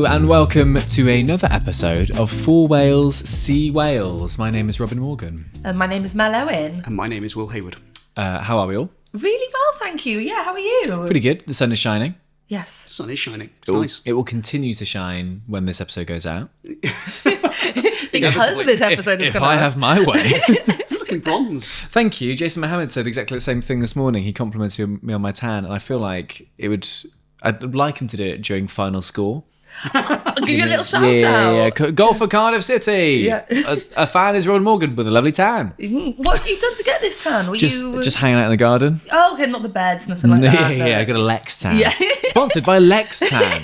and welcome to another episode of Four Whales See Whales. My name is Robin Morgan. My name is Mel Owen. And my name is Will Hayward. How are we all? Really well, thank you. Yeah, how are you? Pretty good. The sun is shining. Yes. The sun is shining. It's nice. It will continue to shine when this episode goes out. Because this episode is If coming I out. have my way. Looking bronze. Thank you. Jason Mohammed said exactly the same thing this morning. He complimented me on my tan, and I feel like I'd like him to do it during final score. I'll give you a little shout out. Yeah. Goal for Cardiff City. Yeah. a fan is Robin Morgan with a lovely tan. What have you done to get this tan? Just hanging out in the garden. Oh, okay, not the beds, nothing like that. No. Yeah, I got a Lex tan. Yeah. Sponsored by Lex Tan.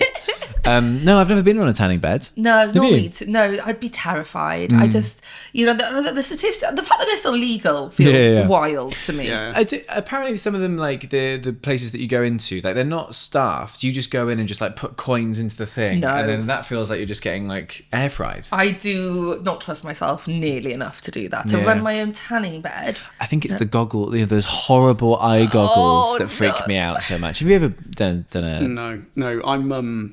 No, I've never been on a tanning bed. No, Have you? no, I'd be terrified. I just, the statistic, the fact that they're still legal feels wild to me. Yeah. Apparently, some of them, like the places that you go into, like they're not staffed. You just go in and just like put coins into the thing, No. and then that feels like you're just getting like air fried. I do not trust myself nearly enough to do that. To run my own tanning bed. I think it's the goggle, those horrible eye goggles that freak no. me out so much. Have you ever done a?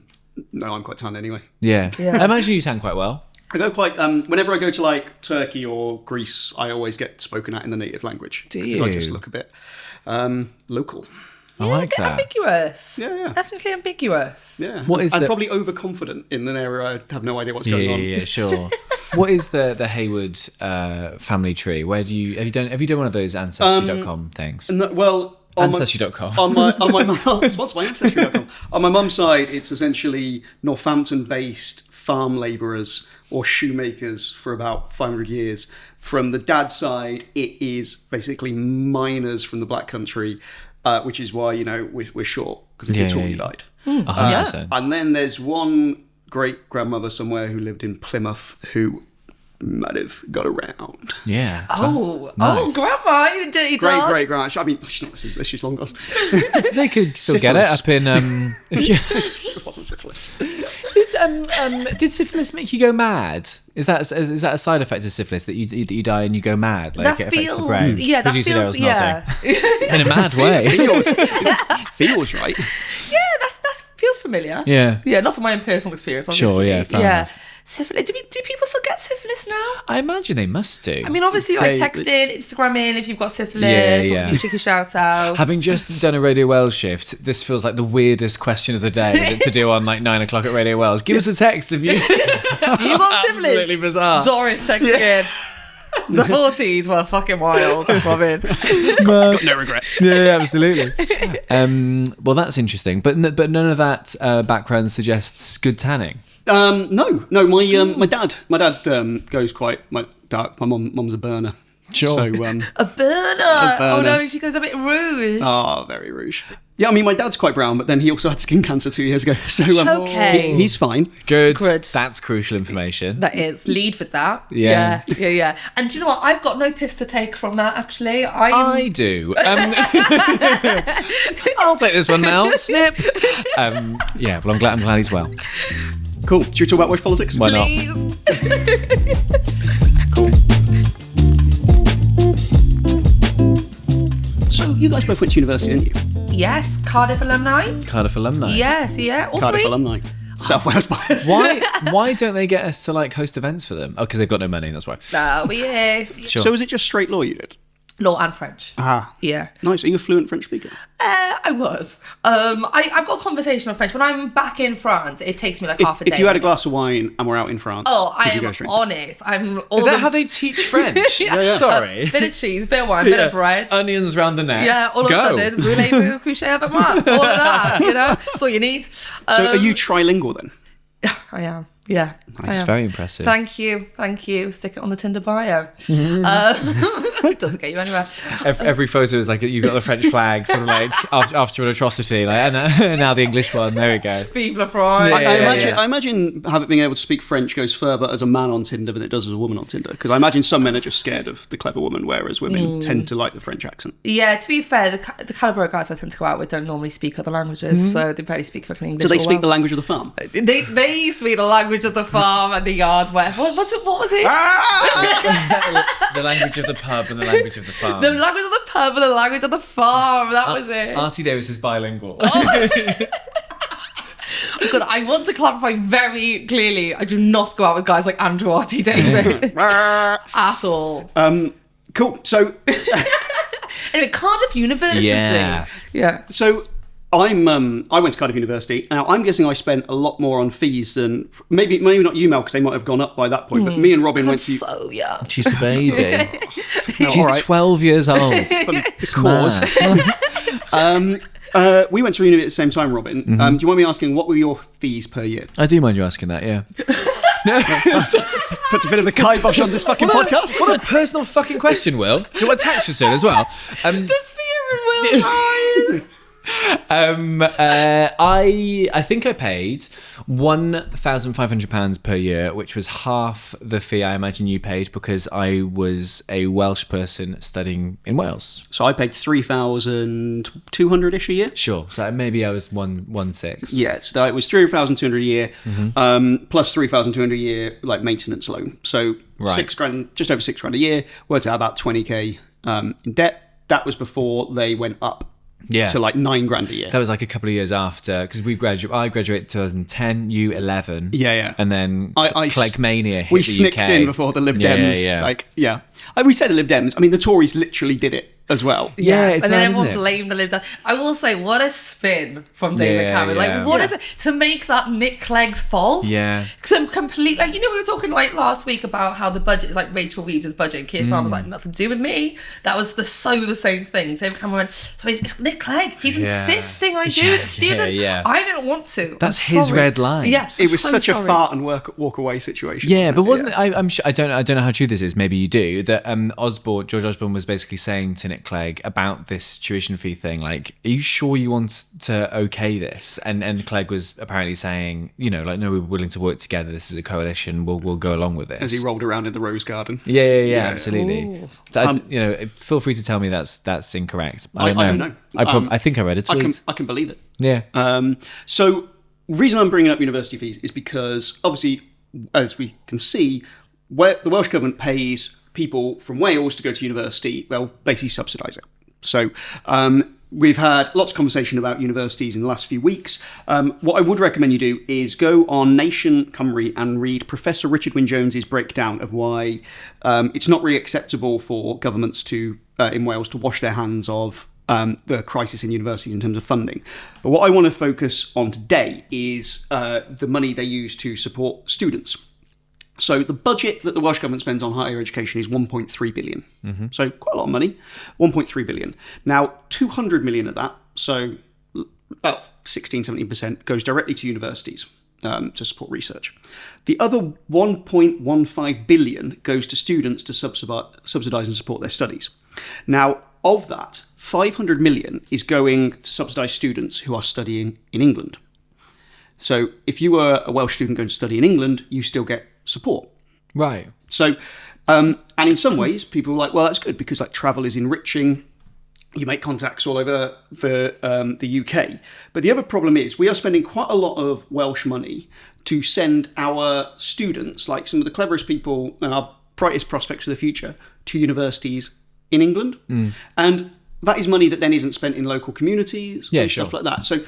No, I'm quite tan anyway. Yeah. I imagine you tan quite well. I go quite, whenever I go to like Turkey or Greece, I always get spoken at in the native language. Do Because I you? just look a bit local. I like a bit that. ambiguous. Yeah. Definitely ambiguous. Yeah. What is I'm the- probably overconfident in an area I have no idea what's going on. Yeah, sure. What is the Hayward family tree? Where have you done one of those ancestry.com things? No, well, Ancestry.com. on my mum's sponsored by Ancestry.com. On my mum's side, it's essentially Northampton-based farm labourers or shoemakers for about 500 years. From the dad's side, it is basically miners from the Black Country, which is why we're short because the kids all died. 100%. And then there's one great grandmother somewhere who lived in Plymouth who might have got around. Yeah. Oh, grandma, you dirty dog. Great grandma. I mean, she's not listening to this, she's long gone. They could still get it up in. It wasn't syphilis. Did syphilis make you go mad? Is that a side effect of syphilis that you die and you go mad? Like That it affects the feels, brain? yeah, that Producer there feels, was nodding. yeah. In a mad way. Feels right. Yeah, that feels familiar. Yeah. Yeah, not from my own personal experience, obviously. Sure, yeah, fair enough. Syphilis. Do people still get syphilis now? I imagine they must do. I mean, obviously, like text in, Instagram in if you've got syphilis. Yeah. Or you cheeky shout out. Having just done a Radio Wales shift, this feels like the weirdest question of the day to do on like 9 o'clock at Radio Wales. Give us a text if you. You got syphilis? Absolutely bizarre. Doris texting in. The 40s were fucking wild, Robin. Got no regrets. Yeah, absolutely. Well, that's interesting, but none of that background suggests good tanning. No. My dad goes quite. My mum's a burner. Sure. So A burner. A burner. Oh no, she goes a bit rouge. very rouge. Yeah, I mean, my dad's quite brown, but then he also had skin cancer 2 years ago. So Okay. he's fine. Good. Good. That's crucial information. That is. Lead with that. Yeah. Yeah. And do you know what? I've got no piss to take from that, actually. I do. I'll take this one now. Snip. Yeah, well, I'm glad he's well. Cool. Should we talk about Welsh politics? Why not? Please. Cool. So you guys both went to university, didn't you? Yes, Cardiff alumni. Cardiff alumni. Yes, yeah. All Cardiff three. alumni. South Wales bias. Why don't they get us to like host events for them? Oh, because they've got no money. That's why. Oh, yes. Sure. So was it just straight law you did? Law and French. Ah. Yeah. Nice. Are you a fluent French speaker? I was. I've got conversational French. When I'm back in France, it takes me like half a day. If you had a glass of wine and we're out in France, I could you go am straight? on it. Is that how they teach French? Yeah. Sorry. Bit of cheese, bit of wine, bit of bread. Onions round the neck. Yeah, all of a sudden, voulez-vous coucher avec moi? All of that, that's all you need. So are you trilingual then? I am. Yeah. It's very impressive. Thank you. Stick it on the Tinder bio. It doesn't get you anywhere. Every photo is like you've got the French flag, sort of like after an atrocity, like and now the English one. There we go. Vive la France. I imagine being able to speak French goes further as a man on Tinder than it does as a woman on Tinder. Because I imagine some men are just scared of the clever woman, whereas women tend to like the French accent. Yeah, to be fair, the calibre of guys I tend to go out with don't normally speak other languages, so they barely speak fucking English. Do they or speak the Welsh. language of the farm? They speak the language of the farm and the yard work. What was it? The language of the pub and the language of the farm. The language of the pub and the language of the farm. That was it. Artie Davis is bilingual. God, I want to clarify very clearly, I do not go out with guys like Andrew Artie David at all. Cool. So anyway, Cardiff University. Yeah. So I went to Cardiff University. Now I'm guessing I spent a lot more on fees than maybe not you, Mel, because they might have gone up by that point. But me and Robin went to. So young. She's a baby. She's all right. 12 years old. The cause. We went to uni at the same time, Robin. Do you mind me asking what were your fees per year? I do mind you asking that, yeah. Puts a bit of a kibosh on this fucking podcast. What a personal fucking question, Will. You want tax return as well? The fear in Will's eyes. I think I paid £1,500 per year, which was half the fee I imagine you paid because I was a Welsh person studying in Wales. So I paid 3,200-ish a year. Sure. So maybe I was 1.6. Yeah, so it was 3,200 a year, plus 3,200 a year like maintenance loan. So £6,000, just over £6,000 a year, worked out about 20k in debt. That was before they went up. Yeah. To like £9,000 a year. That was like a couple of years after, because I graduated 2010, you 11. Yeah. And then Clegg Mania hit we the snicked UK. in before the Lib Dems. We said the Lib Dems. I mean, the Tories literally did it as well. Yeah, it's and then mad, everyone isn't it? blamed the Lib Dems. I will say, what a spin from David Cameron. Like, what is it to make that Nick Clegg's fault? Yeah. Some complete, like, we were talking like last week about how the budget is like Rachel Reeves' budget, and Keir Starmer was like, nothing to do with me. That was the same thing. David Cameron went, so it's Nick Clegg. He's insisting I do it. Students, I don't want to. That's his red line. Yeah, it was such a fart and walk away situation. Yeah, but wasn't it? I'm sure. I don't know how true this is. Maybe you do. That George Osborne was basically saying to Nick Clegg about this tuition fee thing, like, are you sure you want to okay this? And Clegg was apparently saying, no, we're willing to work together. This is a coalition. We'll go along with this. As he rolled around in the rose garden. Yeah, absolutely. So feel free to tell me that's incorrect. I don't know. I think I read a tweet. I can believe it. Yeah. So the reason I'm bringing up university fees is because obviously, as we can see, where the Welsh government pays people from Wales to go to university, well, basically subsidise it. So we've had lots of conversation about universities in the last few weeks. What I would recommend you do is go on Nation Cymru and read Professor Richard Wyn-Jones's breakdown of why it's not really acceptable for governments to in Wales to wash their hands of the crisis in universities in terms of funding. But what I want to focus on today is the money they use to support students. So the budget that the Welsh Government spends on higher education is 1.3 billion. So quite a lot of money, 1.3 billion. Now, 200 million of that, so about 16-17%, goes directly to universities to support research. The other 1.15 billion goes to students to subsidise and support their studies. Now, of that, 500 million is going to subsidise students who are studying in England. So if you were a Welsh student going to study in England, you still get support. Right. So, and in some ways, people are like, well, that's good because like travel is enriching. You make contacts all over the UK. But the other problem is we are spending quite a lot of Welsh money to send our students, like some of the cleverest people and our brightest prospects for the future, to universities in England. And that is money that then isn't spent in local communities and stuff like that. So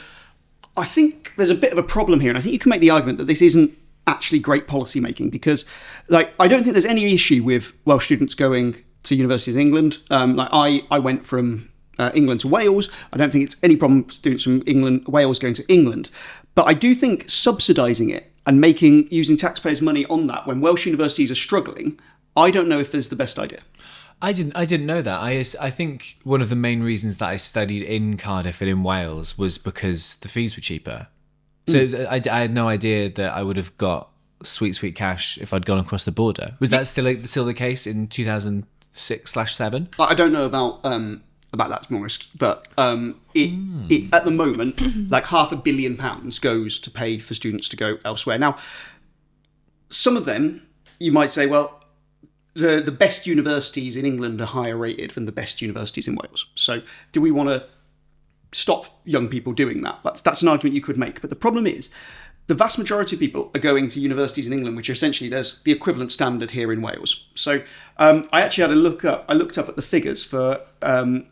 I think there's a bit of a problem here. And I think you can make the argument that this isn't actually great policy making because like I don't think there's any issue with Welsh students going to universities in England. I went from England to Wales. I don't think it's any problem with students from Wales going to England. But I do think subsidising it and using taxpayers' money on that when Welsh universities are struggling, I don't know if there's the best idea. I didn't know that. I think one of the main reasons that I studied in Cardiff and in Wales was because the fees were cheaper. So I had no idea that I would have got sweet cash if I'd gone across the border. Was that still the case in 2006/7? I don't know about that, to be honest, but it at the moment, like £500 million goes to pay for students to go elsewhere. Now, some of them, you might say, well, the best universities in England are higher rated than the best universities in Wales. So do we want to stop young people doing that? That's an argument you could make. But the problem is, the vast majority of people are going to universities in England, which are essentially there's the equivalent standard here in Wales. So I actually had a look up at the figures for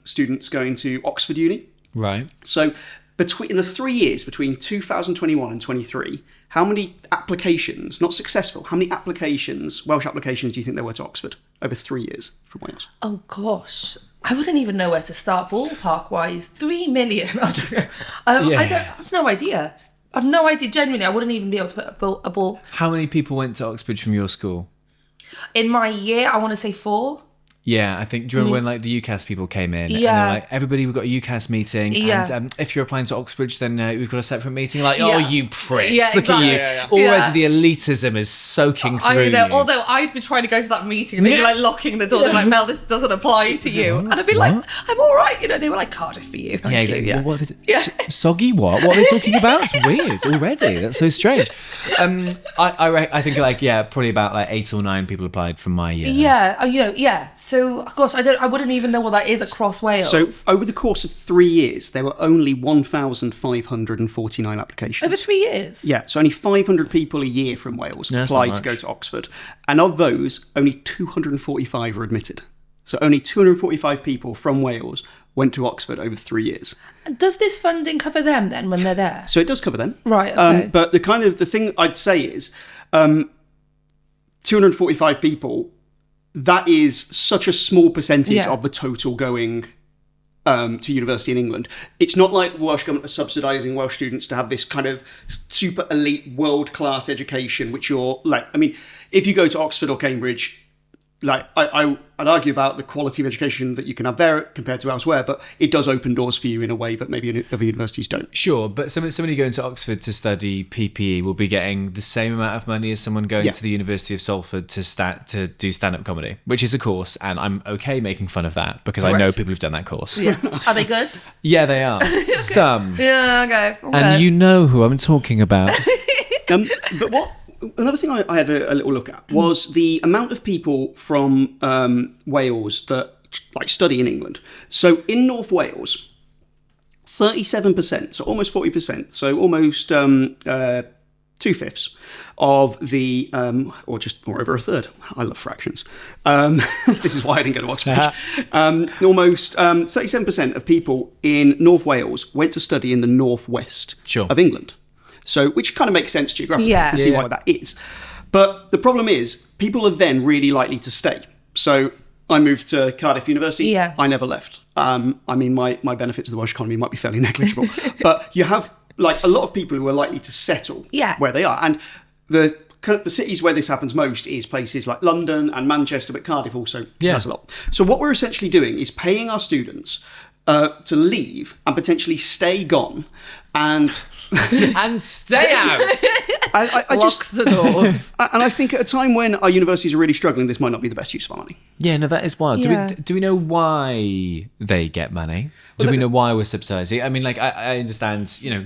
students going to Oxford Uni. Right. So in the 3 years between 2021 and 23, how many applications, not successful, how many applications, Welsh applications, do you think there were to Oxford over 3 years from Wales? Oh gosh, I wouldn't even know where to start ballpark wise. 3 million. I don't know. I have no idea. I've no idea. Genuinely, I wouldn't even be able to put a ball. How many people went to Oxford from your school? In my year, I want to say 4. Yeah, I think, do you remember when like the UCAS people came in? Yeah. And they're like, everybody, we've got a UCAS meeting. Yeah. And if you're applying to Oxbridge, then we've got a separate meeting. Like, Yeah. oh, you pricks. Yeah, Look exactly. at you. Already the elitism is soaking through I know. you. Although I'd be trying to go to that meeting and they'd be like locking the door. They're like, Mel, this doesn't apply to you. And I'd be like, I'm all right. You know, they were like, Cardiff for you. Thank you. Exactly. Yeah. Well, what is it? Soggy what? What are they talking about? It's weird already. That's so strange. I think like, probably about like 8 or 9 people applied from my year. Yeah. So, gosh, I wouldn't even know what that is across Wales. So over the course of 3 years, there were only 1,549 applications. Over 3 years? Yeah, so only 500 people a year from Wales that's applied not to go much. to Oxford. And of those, only 245 were admitted. So only 245 people from Wales went to Oxford over 3 years. Does this funding cover them then when they're there? So it does cover them. Right, okay. But the thing I'd say is 245 people, that is such a small percentage of the total going to university in England. It's not like the Welsh government are subsidising Welsh students to have this kind of super elite world-class education, which you're like, I mean, if you go to Oxford or Cambridge, like I'd argue about the quality of education that you can have there compared to elsewhere, but it does open doors for you in a way that maybe other universities don't. Sure, but somebody going to Oxford to study PPE will be getting the same amount of money as someone going to the University of Salford to do stand-up comedy, which is a course, and I'm okay making fun of that because I know people who've done that course. Yeah. Are they good? Yeah, they are. Some. Yeah, okay. And you know who I'm talking about. But another thing I had a little look at was the amount of people from Wales that like study in England. So in North Wales, 37%, so almost 40%, so almost 2/5 of the, or over a third. I love fractions. This is why I didn't go to Oxford. Almost 37% of people in North Wales went to study in the northwest of England. So, which kind of makes sense geographically. You can see why that is. But the problem is, people are then really likely to stay. So, I moved to Cardiff University. Yeah. I never left. I mean, my benefit to the Welsh economy might be fairly negligible. But you have like a lot of people who are likely to settle where they are. And the cities where this happens most is places like London and Manchester, but Cardiff also has a lot. So what we're essentially doing is paying our students to leave and potentially stay gone and stay out. I Lock the doors. And I think at a time when our universities are really struggling, this might not be the best use of our money. Yeah, no, that is wild. Yeah. Do we know why they get money? Do we know why we're subsidising? I mean, like, I understand, you know,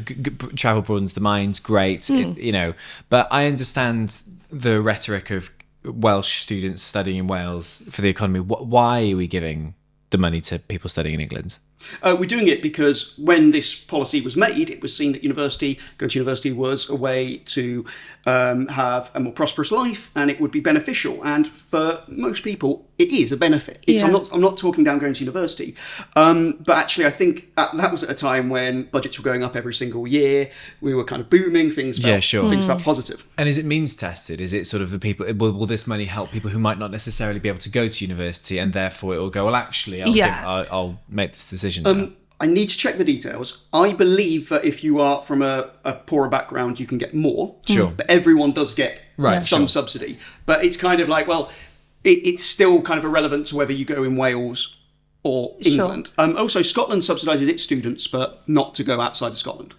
travel broadens the mind, great, you know, but I understand the rhetoric of Welsh students studying in Wales for the economy. Why are we giving the money to people studying in England? We're doing it because when this policy was made, it was seen that going to university was a way to have a more prosperous life, and it would be beneficial. And for most people, it is a benefit. I'm not talking down going to university, but actually, I think that was at a time when budgets were going up every single year. We were kind of booming. Things felt positive. And is it means tested? Is it sort of the people? Will this money help people who might not necessarily be able to go to university, and therefore it will go? Well, actually, I'll make this decision. I need to check the details. I believe that if you are from a poorer background, you can get more. Sure. But everyone does get some subsidy. But it's kind of like, well, it's still kind of irrelevant to whether you go in Wales or England. Also, Scotland subsidises its students, but not to go outside of Scotland.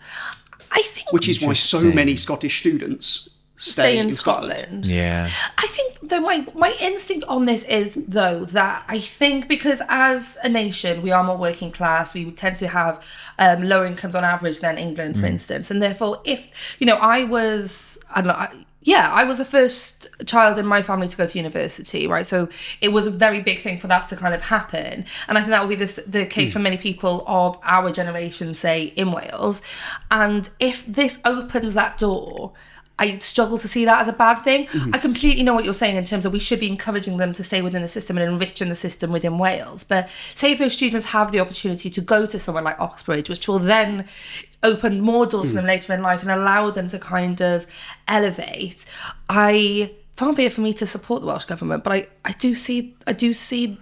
I think... Which is why so many Scottish students stay in Scotland. Yeah. I think, though, my instinct on this is, though, that I think because as a nation, we are more working class, we would tend to have lower incomes on average than England, for instance. And therefore, if, you know, I was the first child in my family to go to university, right? So it was a very big thing for that to kind of happen. And I think that would be the case for many people of our generation, say, in Wales. And if this opens that door, I struggle to see that as a bad thing. I completely know what you're saying in terms of we should be encouraging them to stay within the system and enriching the system within Wales. But say if those students have the opportunity to go to somewhere like Oxbridge, which will then open more doors for them later in life and allow them to kind of elevate. Far be it for me to support the Welsh government, but I do see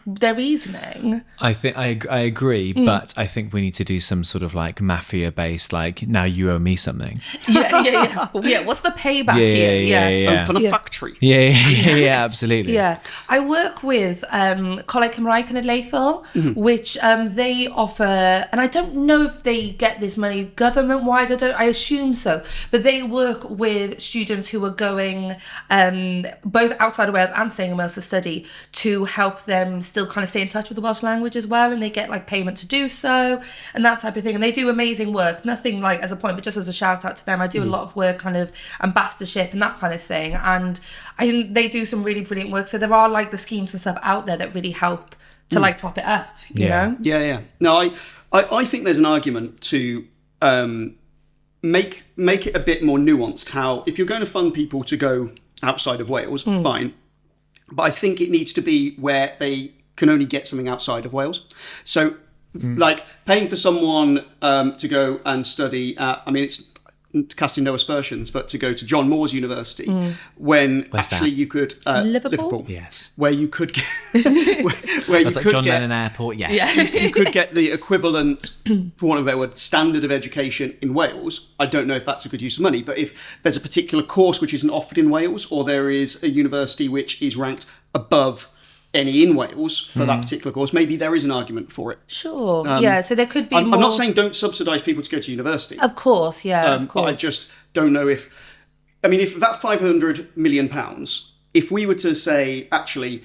their reasoning. I think I agree, but I think we need to do some sort of like mafia based, like, now you owe me something. Yeah. What's the payback here? Yeah. From a factory. Yeah, absolutely. Yeah, I work with Coleg Cymraeg Cenedlaethol, which they offer, and I don't know if they get this money government-wise. I assume so, but they work with students who are going both outside of Wales and staying in Wales to study, to help them still kind of stay in touch with the Welsh language as well, and they get like payment to do so and that type of thing, and they do amazing work. Nothing like as a point, but just as a shout out to them. I do a lot of work, kind of ambassadorship and that kind of thing, and I think they do some really brilliant work. So there are like the schemes and stuff out there that really help to like top it up, you know? Yeah. No, I think there's an argument to make it a bit more nuanced. How, if you're going to fund people to go outside of Wales, fine. But I think it needs to be where they can only get something outside of Wales. So, like, paying for someone to go and study at, I mean, it's casting no aspersions, but to go to John Moores University, when Where's actually that? you could... Liverpool? Yes. Where you could get... where you That's like could John get, Lennon Airport, yes. you could get the equivalent, for want of a better word, standard of education in Wales. I don't know if that's a good use of money, but if there's a particular course which isn't offered in Wales, or there is a university which is ranked above any in Wales for that particular course, maybe there is an argument for it. Sure. So there could be I'm more... not saying don't subsidise people to go to university. Of course, of course. But I just don't know if... I mean, if that £500 million, if we were to say, actually,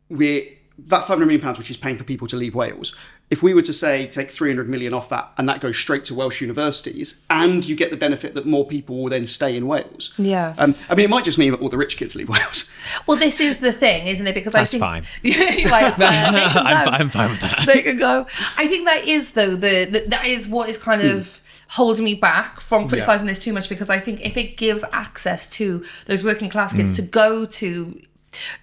that £500 million, which is paying for people to leave Wales, if we were to say, take 300 million off that, and that goes straight to Welsh universities, and you get the benefit that more people will then stay in Wales. Yeah. I mean, it might just mean that all the rich kids leave Wales. Well, this is the thing, isn't it? Because That's I think... fine. Like, I'm fine with that. They can go. I think that is, though, that is what is kind of holding me back from criticising this too much, because I think if it gives access to those working class kids to go to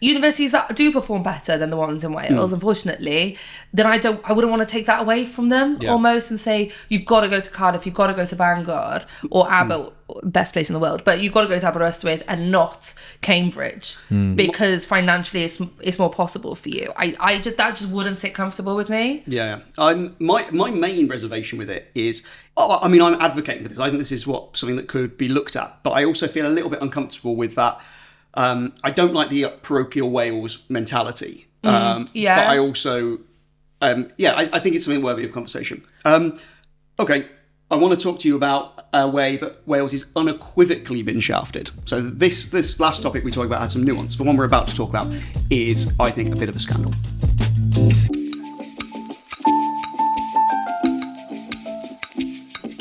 universities that do perform better than the ones in Wales, unfortunately, then I wouldn't want to take that away from them almost, and say, you've got to go to Cardiff, you've got to go to Bangor or Aber, best place in the world, but you've got to go to Aberystwyth and not Cambridge because financially it's more possible for you. That just wouldn't sit comfortable with me. My main reservation with it is, I mean, I'm advocating for this. I think this is something that could be looked at, but I also feel a little bit uncomfortable with that. I don't like the parochial Wales mentality. But I also, I think it's something worthy of conversation. Okay, I want to talk to you about a way that Wales has unequivocally been shafted. So this last topic we talked about had some nuance. The one we're about to talk about is, I think, a bit of a scandal.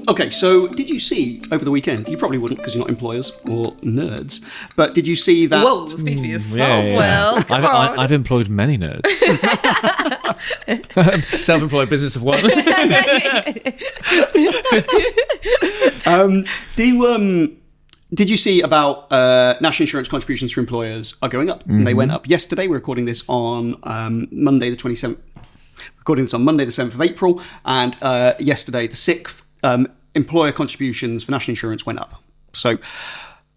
Okay, so did you see over the weekend, you probably wouldn't because you're not employers or nerds, but did you see that... Whoa, speak for yourself, Will. Come on. I've employed many nerds. Self-employed business of one. Did you see about national insurance contributions for employers are going up? They went up yesterday. We're recording this on Monday the 27th. Recording this on Monday the 7th of April, and yesterday the 6th. Employer contributions for national insurance went up. So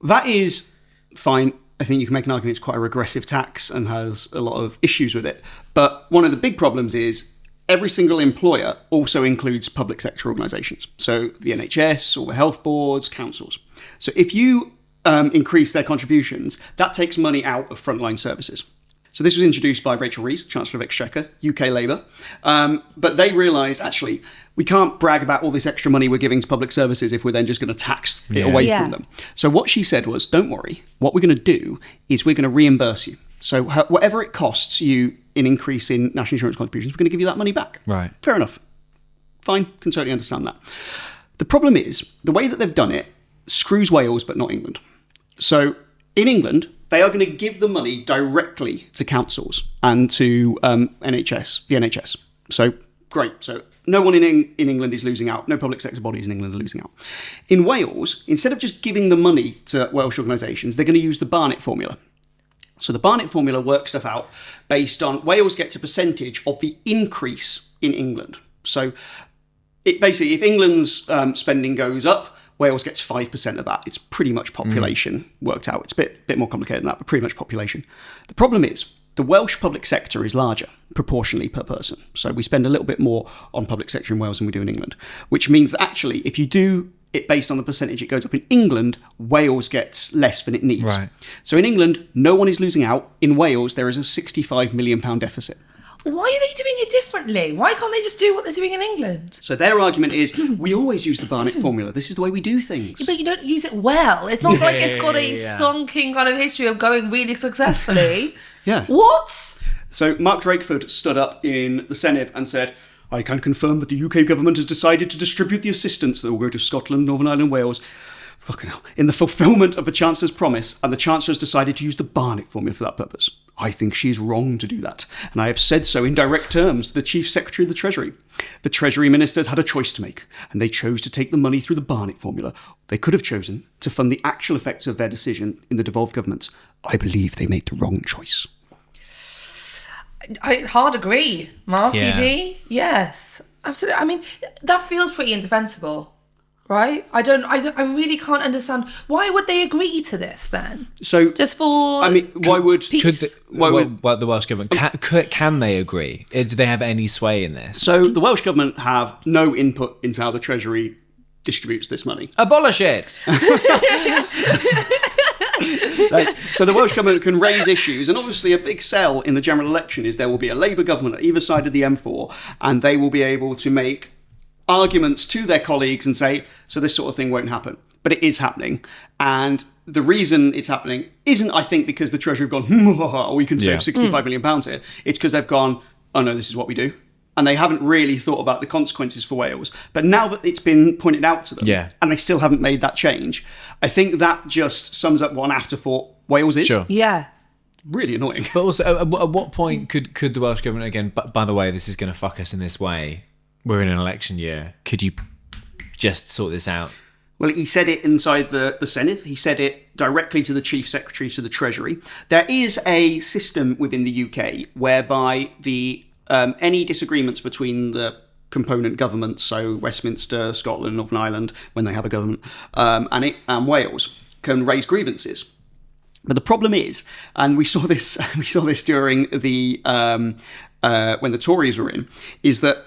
that is fine. I think you can make an argument it's quite a regressive tax and has a lot of issues with it. But one of the big problems is every single employer also includes public sector organisations. So the NHS, all the health boards, councils. So if you increase their contributions, that takes money out of frontline services. So this was introduced by Rachel Rees, Chancellor of Exchequer, UK Labour. But they realised, actually, we can't brag about all this extra money we're giving to public services if we're then just going to tax it away from them. So what she said was, don't worry, what we're going to do is we're going to reimburse you. So whatever it costs you in increase in national insurance contributions, we're going to give you that money back. Right. Fair enough. Fine, can totally understand that. The problem is, the way that they've done it screws Wales but not England. So in England, they are going to give the money directly to councils and to the NHS. So great. So no one in England is losing out. No public sector bodies in England are losing out. In Wales, instead of just giving the money to Welsh organisations, they're going to use the Barnett formula. So the Barnett formula works stuff out based on Wales gets a percentage of the increase in England. So basically, if England's spending goes up, Wales gets 5% of that. It's pretty much population worked out. It's a bit more complicated than that, but pretty much population. The problem is the Welsh public sector is larger proportionally per person. So we spend a little bit more on public sector in Wales than we do in England, which means that actually if you do it based on the percentage it goes up in England, Wales gets less than it needs. Right. So in England, no one is losing out. In Wales, there is a £65 million deficit. Why are they doing it differently? Why can't they just do what they're doing in England? So their argument is, we always use the Barnett formula. This is the way we do things. But you don't use it well. It's not like it's got a stonking kind of history of going really successfully. Yeah. What? So Mark Drakeford stood up in the Senedd and said, I can confirm that the UK government has decided to distribute the assistance that will go to Scotland, Northern Ireland, Wales, fucking hell, in the fulfilment of the Chancellor's promise, and the Chancellor has decided to use the Barnett formula for that purpose. I think she is wrong to do that, and I have said so in direct terms to the Chief Secretary of the Treasury. The Treasury Ministers had a choice to make, and they chose to take the money through the Barnett formula. They could have chosen to fund the actual effects of their decision in the devolved governments. I believe they made the wrong choice. I hard agree, Mark. Yeah. ED? Yes, absolutely. I mean, that feels pretty indefensible. Right? I really can't understand. Why would they agree to this then? So, just for I mean, why would peace? What the Welsh government can they agree? Do they have any sway in this? So the Welsh government have no input into how the Treasury distributes this money. Abolish it. So the Welsh government can raise issues, and obviously a big sell in the general election is there will be a Labour government at either side of the M4, and they will be able to make arguments to their colleagues and say, so this sort of thing won't happen. But it is happening. And the reason it's happening isn't, I think, because the Treasury have gone, we can save £65 million here. It's because they've gone, oh no, this is what we do. And they haven't really thought about the consequences for Wales. But now that it's been pointed out to them, and they still haven't made that change, I think that just sums up what an afterthought Wales is. Sure. Yeah. Really annoying. But also, at what point could the Welsh government, again, by the way, this is going to fuck us in this way, we're in an election year, could you just sort this out? Well, he said it inside the Senedd. He said it directly to the Chief Secretary, to the Treasury. There is a system within the UK whereby the any disagreements between the component governments, so Westminster, Scotland, Northern Ireland, when they have a government, and Wales, can raise grievances. But the problem is, and we saw this during the when the Tories were in, is that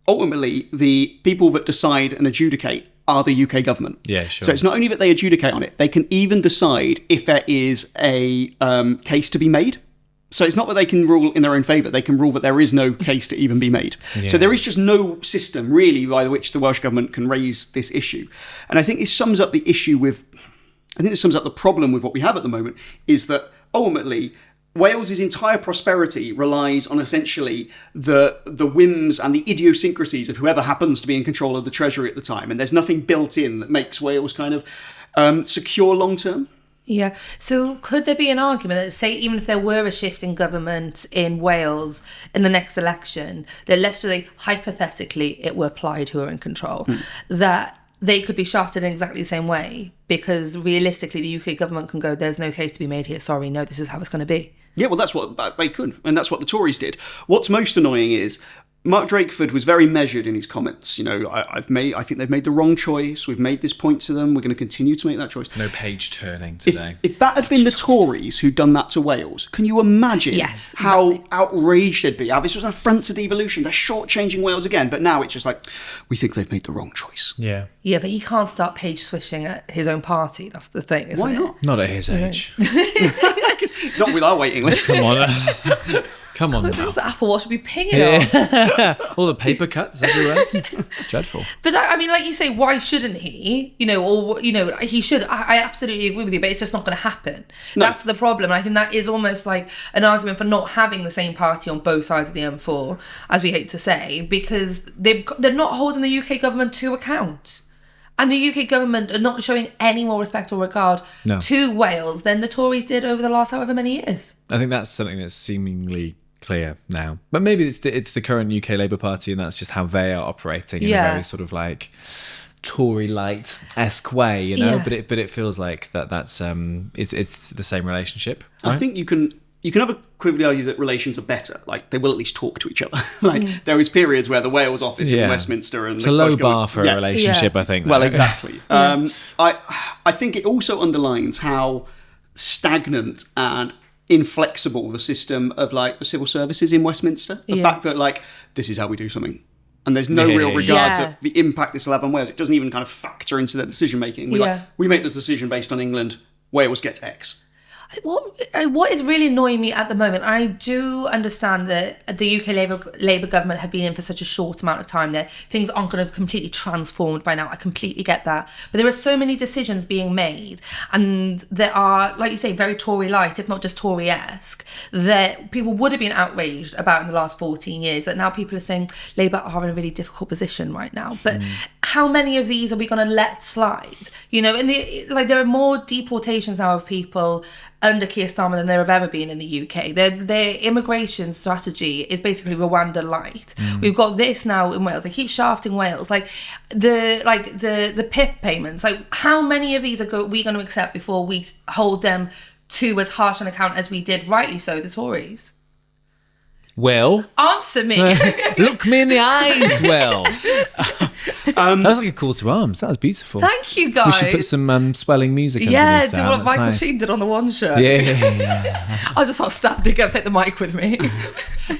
ultimately the people that decide and adjudicate are the UK government. Yeah, sure. So it's not only that they adjudicate on it, they can even decide if there is a case to be made. So it's not that they can rule in their own favour, they can rule that there is no case to even be made. Yeah. So there is just no system really by which the Welsh government can raise this issue. And I think this sums up the problem with what we have at the moment, is that ultimately Wales's entire prosperity relies on essentially the whims and the idiosyncrasies of whoever happens to be in control of the Treasury at the time. And there's nothing built in that makes Wales kind of secure long term. Yeah. So could there be an argument that, say, even if there were a shift in government in Wales in the next election, that let's say hypothetically it were Plaid who are in control, that they could be shafted in exactly the same way, because realistically the UK government can go, there's no case to be made here, sorry, no, this is how it's going to be. Yeah, well, that's what they could, and that's what the Tories did. What's most annoying is Mark Drakeford was very measured in his comments. You know, I think they've made the wrong choice. We've made this point to them. We're going to continue to make that choice. No page turning today. If that had been the Tories who'd done that to Wales, can you imagine how outraged they'd be? How this was an affront to devolution. They're shortchanging Wales again. But now it's just like, we think they've made the wrong choice. Yeah. Yeah, but he can't start page swishing at his own party. That's the thing, isn't it? Why not? Not at his age. Not with our waiting list. Come on. Come on now. The Apple Watch would be pinging off. All the paper cuts everywhere. Dreadful. But that, I mean, like you say, why shouldn't he? You know, or, you know, he should. I absolutely agree with you, but it's just not going to happen. No. That's the problem. And I think that is almost like an argument for not having the same party on both sides of the M4, as we hate to say, because they're not holding the UK government to account. And the UK government are not showing any more respect or regard to Wales than the Tories did over the last however many years. I think that's something that's seemingly clear now. But maybe it's the current UK Labour Party, and that's just how they are operating in a very sort of like Tory light-esque way, you know. But it feels like that's it's the same relationship. Right? I think you can you can equivocally argue that relations are better. Like, they will at least talk to each other. Like, there was periods where the Wales office in Westminster and it's a low bar for a relationship, I think. Well, exactly. I think it also underlines how stagnant and inflexible the system of like the civil services in Westminster. The fact that like this is how we do something, and there's no real regard to the impact this will have on Wales. It doesn't even kind of factor into their decision making. We make this decision based on England. Wales gets X. What is really annoying me at the moment, I do understand that the UK Labour government have been in for such a short amount of time that things aren't going to have completely transformed by now. I completely get that. But there are so many decisions being made, and there are, like you say, very Tory-light, if not just Tory-esque, that people would have been outraged about in the last 14 years, that now people are saying Labour are in a really difficult position right now. But how many of these are we going to let slide? You know, there are more deportations now of people under Keir Starmer than there have ever been in the UK. Their immigration strategy is basically Rwanda light. We've got this now in Wales. They keep shafting Wales. Like the PIP payments. Like, how many of these are we going to accept before we hold them to as harsh an account as we did, rightly so, the Tories? Will, answer me. Look me in the eyes, Will. That was like a call to arms. That was beautiful. Thank you, guys. We should put some swelling music do underneath that. what Michael Sheen did on the One Show. Yeah. I'll just start stabbing to go take the mic with me.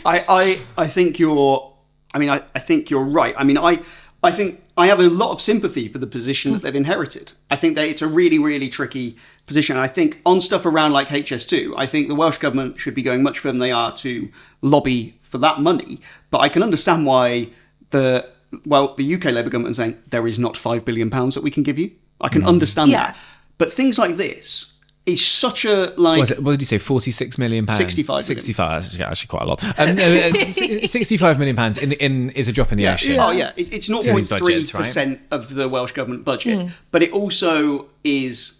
I think you're right. I mean, I think I have a lot of sympathy for the position that they've inherited. I think that it's a really, really tricky position. I think on stuff around like HS2, I think the Welsh government should be going much further than they are to lobby for that money. But I can understand why the UK Labour government is saying there is not £5 billion that we can give you. I can understand that. But things like this is such a like. What did you say? £46 million. 65. 65. Actually, quite a lot. £65 million is a drop in the ocean. Oh yeah, it's 0.3% of the Welsh government budget, but it also is.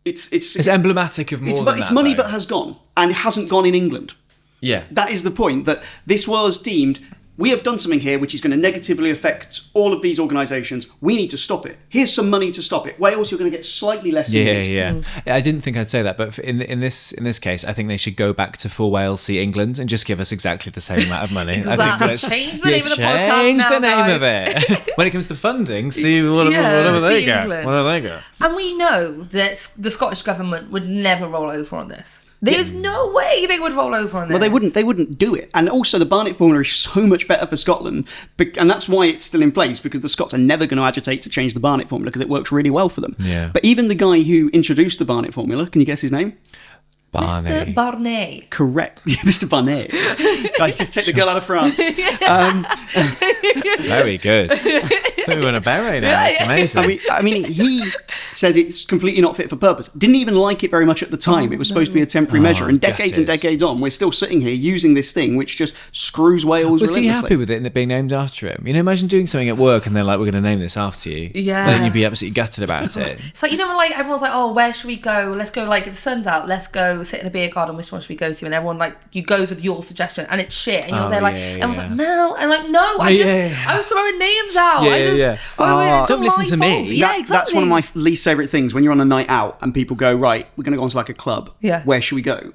It's emblematic of more than that. It's money that has gone, and it hasn't gone in England. Yeah, that is the point. That this was deemed. We have done something here which is going to negatively affect all of these organisations. We need to stop it. Here's some money to stop it. Wales, you're going to get slightly less. Yeah. I didn't think I'd say that, but in this case, I think they should go back to For Wales See England and just give us exactly the same amount of money. Exactly. I think change the name of the podcast. Change the name guys. of it. When it comes to funding, see whatever they get. Whatever they go. And we know that the Scottish government would never roll over on this. There's no way they would roll over on this. Well, they wouldn't do it. And also the Barnett formula is so much better for Scotland. And that's why it's still in place, because the Scots are never going to agitate to change the Barnett formula because it works really well for them. Yeah. But even the guy who introduced the Barnett formula, can you guess his name? Mr. Barnett. Correct. Mr. Barnett. Guy can take the girl out of France. Very good. I think we won a beret now. It's amazing. I mean, he says it's completely not fit for purpose. Didn't even like it very much at the time. It was supposed to be a temporary measure. And decades on, we're still sitting here using this thing which just screws Wales Was relentlessly. he happy with it and it being named after him? You know, imagine doing something at work and they're like, we're going to name this after you. Yeah. Then you'd be absolutely gutted about it. It's like, you know, when like everyone's like, oh, where should we go? Let's go, like, the sun's out. Let's go sit in a beer garden. Which one should we go to? And everyone, like, you goes with your suggestion and it's shit. And you're there like, everyone's like, Mel. And like, no, I was throwing names out. Don't listen to me. Yeah, exactly. That's one of my least favourite things when you're on a night out and people go, right, we're going to go onto like a club. Yeah. Where should we go?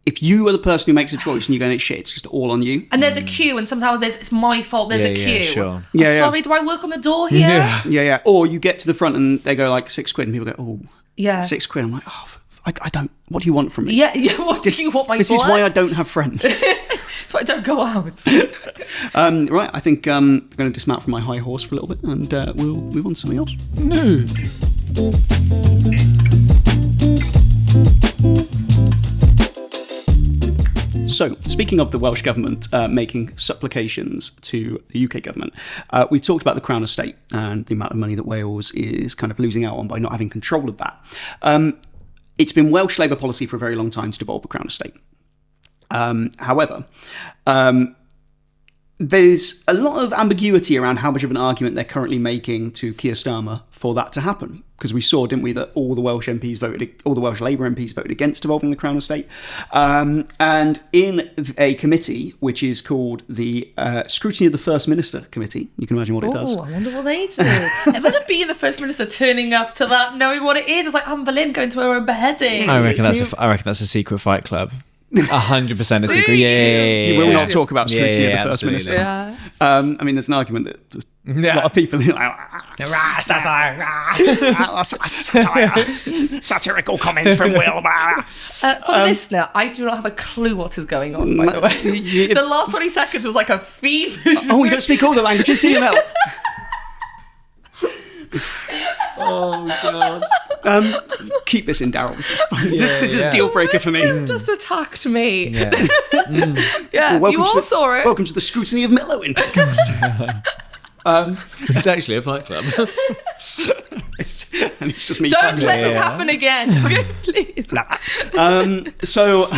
If you are the person who makes a choice and you're going, it's shit, it's just all on you. And there's a queue, and sometimes it's my fault there's a queue. Sure. Sorry, do I work on the door here? Yeah. Or you get to the front and they go like £6 and people go, oh, yeah, £6. I'm like, oh, I don't, what do you want from me? Yeah, what do you want, my This is why I don't have friends. That's why I don't go out. Right, I think I'm going to dismount from my high horse for a little bit and we'll move on to something else. No. So, speaking of the Welsh Government making supplications to the UK government, we've talked about the Crown Estate and the amount of money that Wales is kind of losing out on by not having control of that. It's been Welsh Labour policy for a very long time to devolve the Crown Estate. However, there's a lot of ambiguity around how much of an argument they're currently making to Keir Starmer for that to happen. Because we saw, didn't we, that all the Welsh Labour MPs voted against devolving the Crown Estate. And in a committee, which is called the Scrutiny of the First Minister Committee, you can imagine what it does. Oh, I wonder what they do. Imagine being the First Minister turning up to that, knowing what it is. It's like Anne Boleyn going to her own beheading. I reckon that's a secret fight club. 100% a secret. Yeah. You will not talk about scrutiny Yeah, of the First absolutely. Minister. Yeah. I mean, there's an argument that a lot of people are like, satirical comment from Will. For the listener, I do not have a clue what is going on, by the way. The last 20 seconds was like a feverish... Oh, you don't speak all the languages, do you, Mel? Oh, God. Keep this in, Daryl. This is a deal breaker for me. Just attacked me. Yeah. Yeah, Well, you all saw it. Welcome to the Scrutiny of Mel Owen podcast. It's actually a fight club. And it's just me. Don't let this happen again, please. So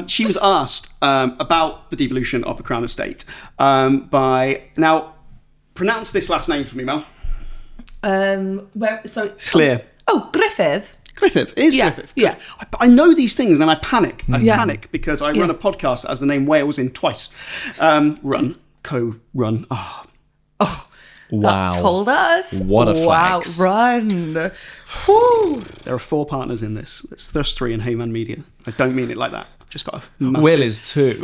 she was asked about the devolution of the Crown Estate by... Now, pronounce this last name for me, Mel. Sorry. Sleer. Oh, Griffith. Griffith. It is Yeah, Griffith. yeah. I know these things and I panic. I Yeah. panic because I run a podcast that has the name Wales in twice. Co-run. Oh, Wow. That told us. What a flex. Wow, run. Whew. there are 4 partners in this. There's 3 in Heyman Media. I don't mean it like that. I've just got a massive... Will is 2.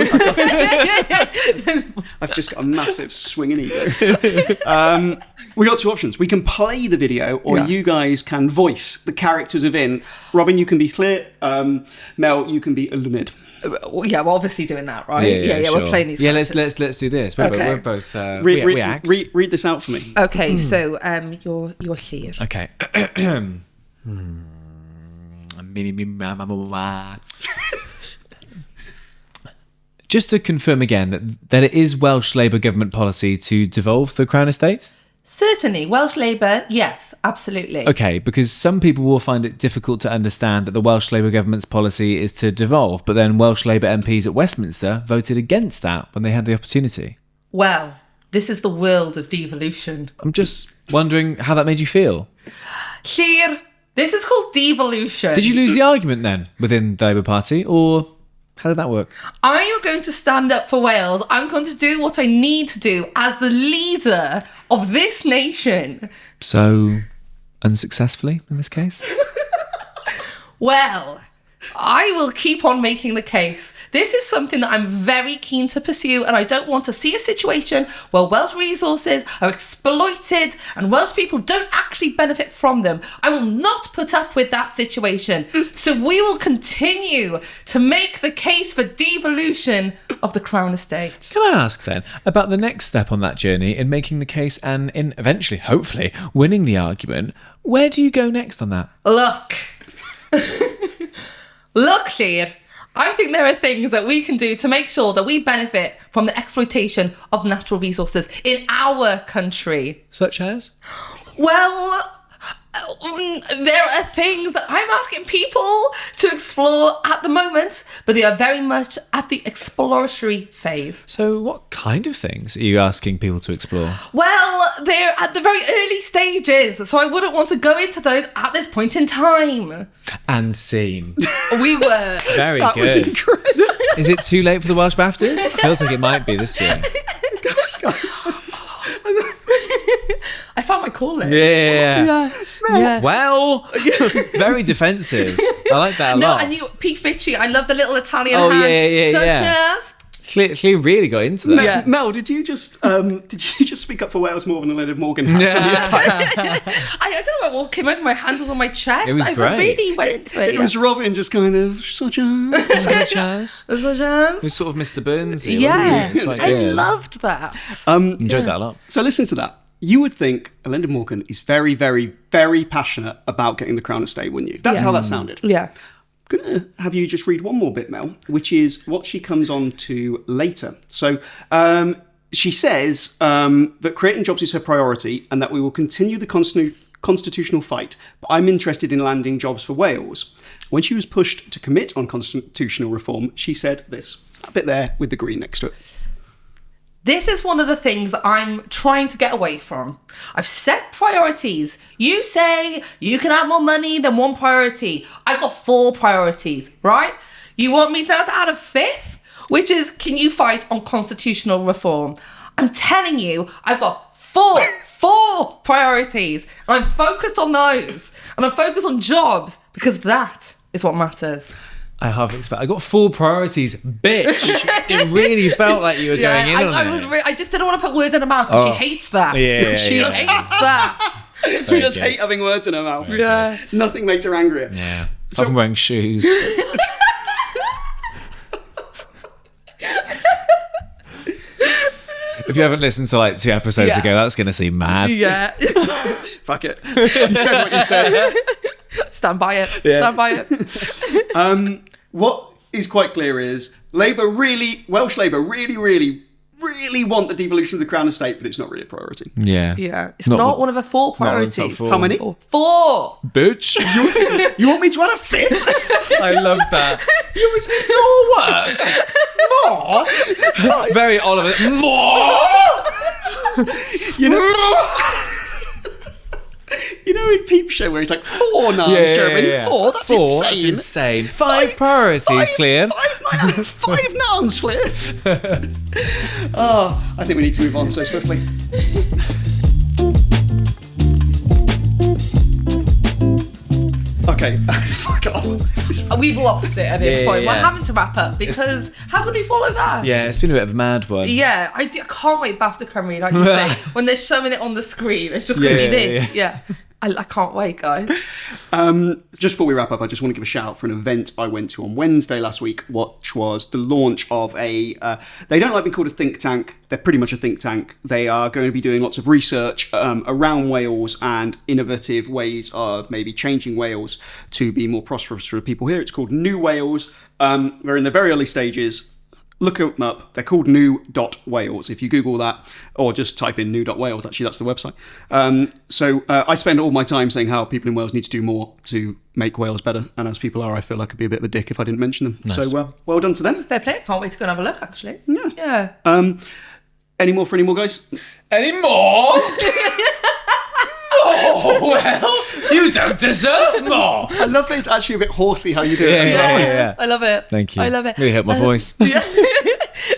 I've just got a massive swinging ego. We got 2 options. We can play the video, or you guys can voice the characters within. Robin, you can be Sleer. Mel, you can be Lunid. Yeah, we're obviously doing that, right? Yeah, sure. we're playing these Yeah, characters. let's do this. We're both we act. Read this out for me. Okay, so you're here. Okay. Just to confirm again that it is Welsh Labour government policy to devolve the Crown Estate? Certainly, Welsh Labour, yes, absolutely. Okay, because some people will find it difficult to understand that the Welsh Labour government's policy is to devolve, but then Welsh Labour MPs at Westminster voted against that when they had the opportunity. Well, this is the world of devolution. I'm just wondering how that made you feel. Llyr, this is called devolution. Did you lose the argument then within the Labour Party, or how did that work? I am going to stand up for Wales. I'm going to do what I need to do as the leader of this nation. So, unsuccessfully in this case? Well, I will keep on making the case. This is something that I'm very keen to pursue, and I don't want to see a situation where Welsh resources are exploited and Welsh people don't actually benefit from them. I will not put up with that situation. So we will continue to make the case for devolution of the Crown Estate. Can I ask then about the next step on that journey in making the case and in eventually, hopefully, winning the argument? Where do you go next on that? Look, Llyr, I think there are things that we can do to make sure that we benefit from the exploitation of natural resources in our country. Such as? Well, there are things that I'm asking people to explore at the moment, but they are very much at the exploratory phase. So what kind of things are you asking people to explore? Well, they're at the very early stages, so I wouldn't want to go into those at this point in time. And scene. We were. Very That was good. incredible. Is it too late for the Welsh BAFTAs? Feels like it might be this year. I found my calling. Yeah. Yeah. Well, very defensive. I like that a No, lot. and you, peak bitchy. I love the little Italian Oh, hand. yeah, Such yeah. as. Clearly really got into that. Yeah. Mel, did you just speak up for Wales more than Leonard Morgan had? I don't know what came over my hand was on my chest. It was I great. really went into it. It was Robin just kind of such a... Such as? Such as. It was sort of Mr. Burnsy. Yeah, It's quite I good. loved that. Enjoyed that a lot. So listen to that. You would think Leonard Morgan is very, very, very passionate about getting the Crown Estate, wouldn't you? That's Yeah. how that sounded. Yeah. I'm going to have you just read one more bit, Mel, which is what she comes on to later. So she says that creating jobs is her priority and that we will continue the constitutional fight, but I'm interested in landing jobs for Wales. When she was pushed to commit on constitutional reform, she said this. That bit there with the green next to it. This is one of the things that I'm trying to get away from. I've set priorities. You say you can have more money than one priority. I've got 4 priorities, right? You want me now to add a 5th? Which is, can you fight on constitutional reform? I'm telling you, I've got 4 priorities. And I'm focused on those. And I'm focused on jobs because that is what matters. I got 4 priorities, bitch. It really felt like you were going in on it. I just didn't want to put words in her mouth, and she hates that. She hates that. She does hate having words in her mouth. Yeah. Nothing makes her angrier. Yeah. So, I'm wearing shoes. If you haven't listened to like 2 episodes ago, that's going to seem mad. Yeah. Fuck it. You said what you said. Stand by it. Yeah. Stand by it. What is quite clear is Welsh Labour really want the devolution of the Crown Estate, but it's not really a priority. Yeah. Yeah. It's not one of the 4 priorities. How many? 4. Bitch. You want me to add a 5th? I love that. You was more work. More. Very Oliver. More. You know in Peep Show where he's like 4 nuns, Jeremy. 4? That's 4, insane. That's insane. 5 priorities, Cleo. 5 nuns, Cleo. Oh, I think we need to move on so swiftly. Okay, fuck off. We've lost it at this point. Yeah. We're having to wrap up because how could we follow that? Yeah, it's been a bit of a mad one. Yeah, I can't wait BAFTA Cymru, like you say. When they're showing it on the screen, it's just going to be this. Yeah. I can't wait, guys. Just before we wrap up, I just want to give a shout out for an event I went to on Wednesday last week, which was the launch of a... they don't like being called a think tank. They're pretty much a think tank. They are going to be doing lots of research around Wales and innovative ways of maybe changing Wales to be more prosperous for the people here. It's called New Wales. We're in the very early stages. Look them up. They're called new.wales. If you Google that, or just type in new.wales, actually, that's the website. So I spend all my time saying how people in Wales need to do more to make Wales better. And as people are, I feel like I'd be a bit of a dick if I didn't mention them. Nice. So well done to them. Fair play. Can't wait to go and have a look, actually. Yeah. Yeah. Any more, guys? Any more? Oh, well, you don't deserve more. I love that it's actually a bit horsey how you do it as well. Yeah. I love it. Thank you. I love it. Really helped my voice. Yeah.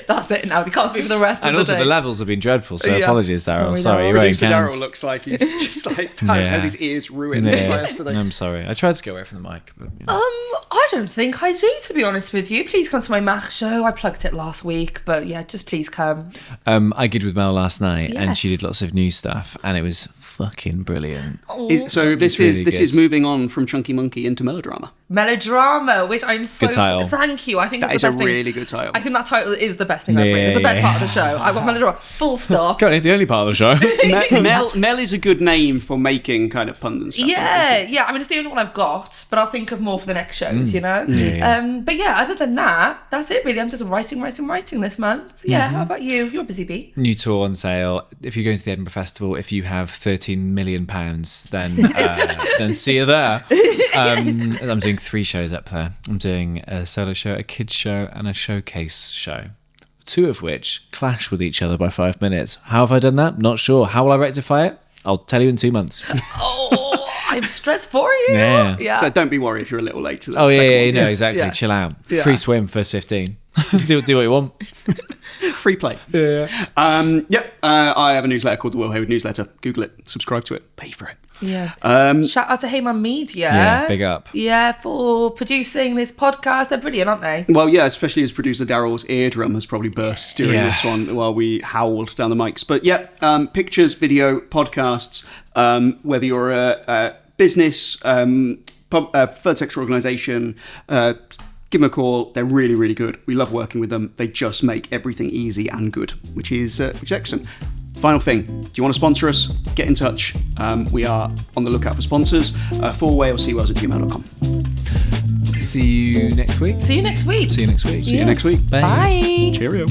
That's it now. We can't speak for the rest And of the also day. the levels have been dreadful, so Yeah. apologies, Daryl. Sorry, you're Producer in Daryl cans. looks like he's just like had his ears ruined by yesterday. I'm sorry. I tried to get away from the mic. But, I don't think I do, to be honest with you. Please come to my Mac show. I plugged it last week, but yeah, just please come. I gigged with Mel last night, and Yes. she did lots of new stuff, and it was fucking brilliant. So this really is good. moving on from Chunky Monkey into melodrama. Melodrama, which I'm so... Good title. Thank you. I think That it's is the a best thing. really good title. I think that title is the best thing I've written. It's the best part of the show. I want melodrama. Full stop. Currently the only part of the show. Mel is a good name for making kind of puns and stuff. Yeah. I mean, it's the only one I've got, but I'll think of more for the next shows, you know? But yeah, other than that, that's it really. I'm just writing this month. Yeah, how about you? You're a busy bee. New tour on sale. If you're going to the Edinburgh Festival, if you have £13 million, then see you there. I'm doing 3 shows up there. I'm doing a solo show, a kids show, and a showcase show. 2 of which clash with each other by 5 minutes. How have I done that? Not sure. How will I rectify it? I'll tell you in 2 months. Oh, I'm stressed for you. Yeah. So don't be worried if you're a little late to that. Oh, second one. no, exactly. Yeah. Chill out. Yeah. Free swim, first 15. do what you want. Free play. Yeah. I have a newsletter called the Will Hayward Newsletter. Google it, subscribe to it, pay for it. Yeah. Shout out to Hayward Media. Yeah, big up. Yeah, for producing this podcast. They're brilliant, aren't they? Well, yeah, especially as producer Daryl's eardrum has probably burst during this one while we howled down the mics. But yeah, pictures, video, podcasts, whether you're a business, third sector organisation, give them a call. They're really, really good. We love working with them. They just make everything easy and good, which is excellent. Final thing, do you want to sponsor us? Get in touch. We are on the lookout for sponsors. For walescwales@gmail.com. See you next week. See you next week. See you next week. Bye. Bye. Cheerio.